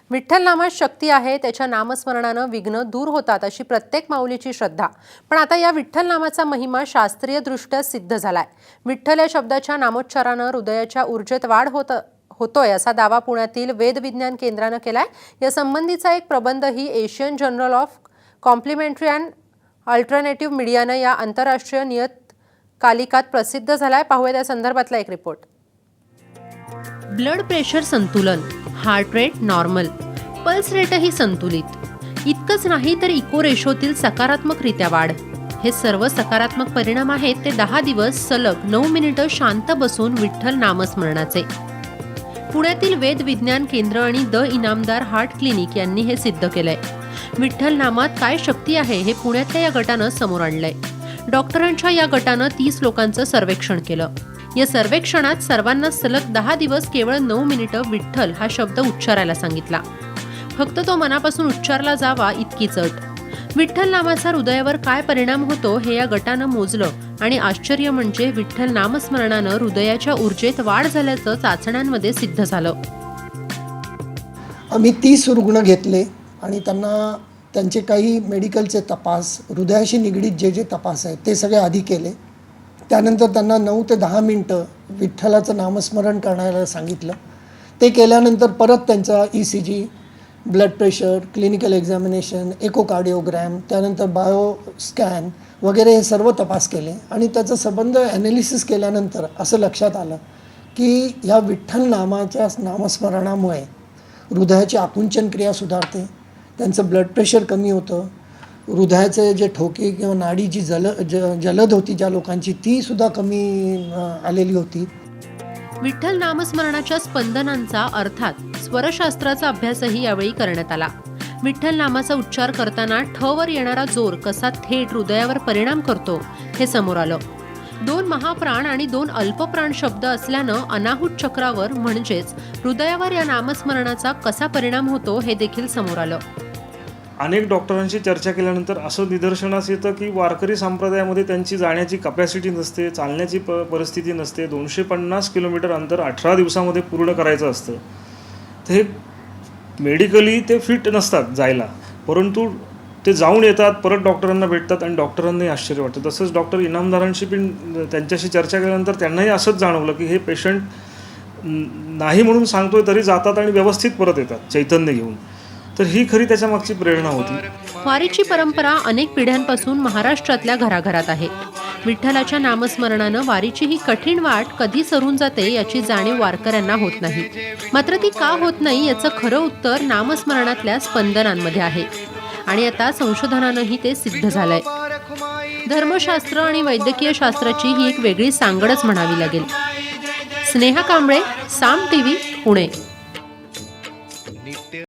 विठ्ठल नामात शक्ती आहे, त्याच्या नामस्मरणानं विघ्न दूर होतात अशी प्रत्येक माऊलीची श्रद्धा. पण आता या विठ्ठल नामाचा महिमा शास्त्रीयदृष्ट्या सिद्ध झालाय. विठ्ठल या शब्दाच्या नामोच्चारानं हृदयाच्या ऊर्जेत वाढ होतोय असा दावा पुण्यातील वेद विज्ञान केंद्रानं केलाय. या संबंधीचा एक प्रबंधही Asian journal of complementary and alternative मीडियानं या आंतरराष्ट्रीय नियतकालिकात प्रसिद्ध झालाय. पाहूया त्या संदर्भातला एक रिपोर्ट. ब्लड प्रेशर संतुलन, हार्ट रेट नॉर्मल, पल्स रेटही संतुलित. इतकंच नाही तर इको रेशोतील सकारात्मकरित्या वाढ. हे सर्व सकारात्मक परिणाम आहेत ते 10 दिवस सलग 9 मिनिटं शांत बसून विठ्ठल नामस्मरणाचे. पुण्यातील वेद विज्ञान केंद्र आणि द इनामदार हार्ट क्लिनिक यांनी हे सिद्ध केलंय. विठ्ठल नामात काय शक्ती आहे हे पुण्यातल्या या गटानं समोर आणलंय. डॉक्टरांच्या या गटानं 30 लोकांचं सर्वेक्षण केलं. या सर्वेक्षणात सर्वांना सलग 10 दिवस केवळ 9 मिनिटं विठ्ठल हा शब्द उच्चारायला सांगितला. फक्त तो मनापासून उच्चारला जावा इतकीच अट. विठ्ठल नामाचा हृदयावर काय परिणाम होतो हे या गटानं मोजलं आणि आश्चर्य म्हणजे विठ्ठल नामस्मरणानं हृदयाच्या ऊर्जेत वाढ झाल्याचं चाचण्यांमध्ये सिद्ध झालं. आम्ही 30 रुग्ण घेतले आणि त्यांना त्यांचे काही मेडिकलचे तपास, हृदयाशी निगडीत जे तपास आहेत ते सगळे आधी केले. त्यानंतर त्यांना 9 ते 10 मिनटं विठ्ठलाचं नामस्मरण करायला सांगितलं. ते केल्यानंतर परत त्यांचा ECG, blood pressure, clinical examination, echocardiogram, त्यानंतर बायो स्कॅन वगैरे हे सर्व तपास केले आणि त्याचा संबंध ॲनालिसिस केल्यानंतर असं लक्षात आलं की ह्या विठ्ठल नामाच्या नामस्मरणामुळे हृदयाची आकुंचन क्रिया सुधारते, त्यांचं ब्लड प्रेशर कमी होतं, हृदयाचे जे ठोके किंवा नाडी जी जलद होती ज्या लोकांची ती सुद्धा कमी आलेली होती. विठ्ठल नामस्मरणाच्या स्पंदनांचा अर्थात स्वरशास्त्राचा अभ्यासही यावेळी करण्यात आला. विठ्ठल नामाचा उच्चार करताना ठ वर येणारा जोर कसा थेट हृदयावर परिणाम करतो हे समोर आलं. 2 महाप्राण आणि 2 अल्पप्राण शब्द असल्यानं अनाहूत चक्रावर म्हणजेच हृदयावर या नामस्मरणाचा कसा परिणाम होतो हे देखील समोर आलं. अनेक डॉक्टरांशी चर्चा केल्यानंतर असं निदर्शनास येतं की वारकरी संप्रदायामध्ये त्यांची जाण्याची कपॅसिटी नसते, चालण्याची परिस्थिती नसते. 250 किलोमीटर अंतर 18 दिवसामध्ये पूर्ण करायचं असतं. तर हे मेडिकली ते फिट नसतात जायला, परंतु ते जाऊन येतात, परत डॉक्टरांना भेटतात आणि डॉक्टरांनाही आश्चर्य वाटतं. तसंच डॉक्टर इनामदारांशी पण त्यांच्याशी चर्चा केल्यानंतर त्यांनाही असंच जाणवलं की हे पेशंट नाही म्हणून सांगतोय तरी जातात आणि व्यवस्थित परत येतात चैतन्य घेऊन. तर ही खरी त्याच्या मागची प्रेरणा होती. वारीची परंपरा अनेक पिढ्यांपासून महाराष्ट्रातल्या घराघरात आहे. विठ्ठलाच्या नामस्मरणानं वारीची ही कठीण वाट कधी सरून जाते याची जाणीव वारकऱ्यांना होत नाही. मात्र ती का होत नाही याचं खरं उत्तर नामस्मरणातल्या स्पंदनांमध्ये आहे आणि आता संशोधनानंही ते सिद्ध झालंय. धर्मशास्त्र आणि वैद्यकीय शास्त्राची ही एक वेगळी सांगडच म्हणावी लागेल. स्नेहा कांबळे, साम TV, पुणे.